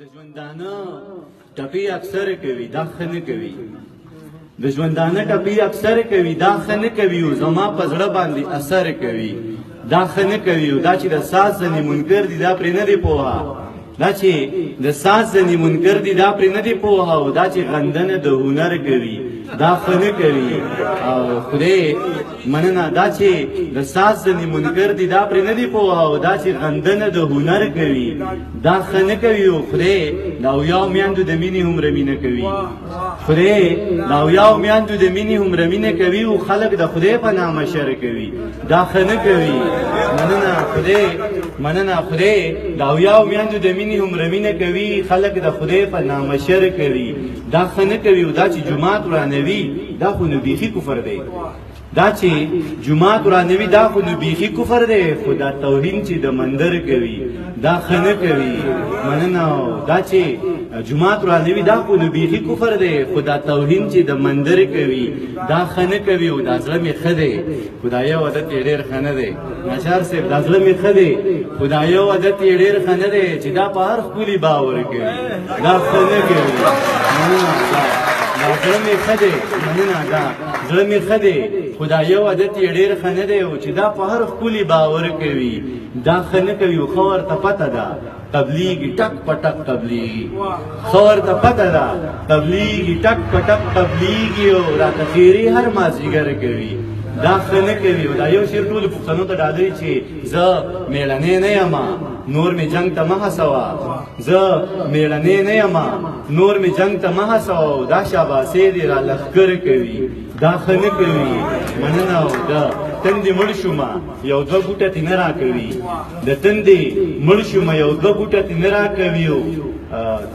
د ژوندانه ټپي اکثر کوي دا ښه نه کوي د ژوندانه ټپي اکثر کوي دا ښه نه کوي او زما په زړه باندې اثر کوي دا ښه نه کوي او دا چې د ساز ځنې منکر دي دا پرې نه دی پوهه دا چې د ساز ځنې منکر دي دا پرې نه دی پوهه او دا چې غندنه د هنر کوي دا ښه نه کوي او خدای مننه دا چې د ساز ځنې منکر دي دا پرې نه دی پوهه او دا چې غندنه د هنر کوي دا ښه نه کوي او خدای د اویاو میندو د مینې هومره مینه کوي خدای د اویاو میندو د مینې هومره مینه کوي او خلک د خدای په نامه شر کوي دا ښه نه کوي مننه خدای د اویاو میندو د مینې هومره مینه کوي خلک د خدای په نامه شر کوي دا ښه نه کوي او دا چې جومات ورانوي دا خو نو بیخي کفر دی دا چې جمعات ورانوي دا خو نو بیخي کفر دی خو دا توهین چې د مندر کوي دا ښه نه کوي مننه دا چې جمعات ورانوي دا خو نو بیخي کفر دی خو دا توهین چې د مندر کوي دا ښه نه کوي او دا زړه مې ښه دی خو دا یو عادت یې ډېر ښه نه دی ناچار صاحب دا زړه مې ښه دی خو دا یو عادت یې ډېر ښه نه دی چې دا په هر ښکلي باور کوي دا ښه نه کوي مننه دا زړه مې ښه دی مننه دا زړه مې ښه دی خو دا یو عادت یې ډېر ښه نه دی او چې دا په هر ښکلي باور کوي دا ښه نه کوي او ښه ورته پته ده تبلیغي ټک په ټک تبلیغي ښه ورته پته ده تبلیغي ټک په ټک تبلیغي او راته خیري هر مازدیګر کوي دا ښه نه کوي او دا یو شعر ټولو پښتنو ته ډالۍ چې زه میړنی نه یم نور مې جنگ ته مه هڅوه زه میړنی نه یم نور مې جنگ ته مه هڅوه دا شاباسې دې را لښکر کوي دا ښه نه کوي مننه دا تندې مړ شومه یو دوه ګوټه تې نه راکوي د تندې مړ شومه یو دوه ګوټه تې نه راکوي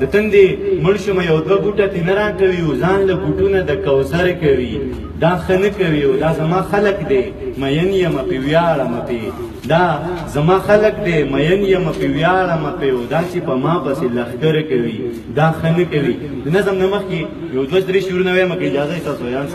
د تندې مړ شومه یو دوه ګوټه تې نه راکوي او ځان له ګوټونه د کوثر کوي دا ښه نه کوي او دا زما خلق دی مین یم پې ویاړم پې دا زما خلق دی مین یم پې ویاړم پې او دا چې په ما پسې لښکر کوي دا ښه نه کوي د نظم نه مخکې یو دوه درې شعرونه وایم که اجازه یې تاسو یان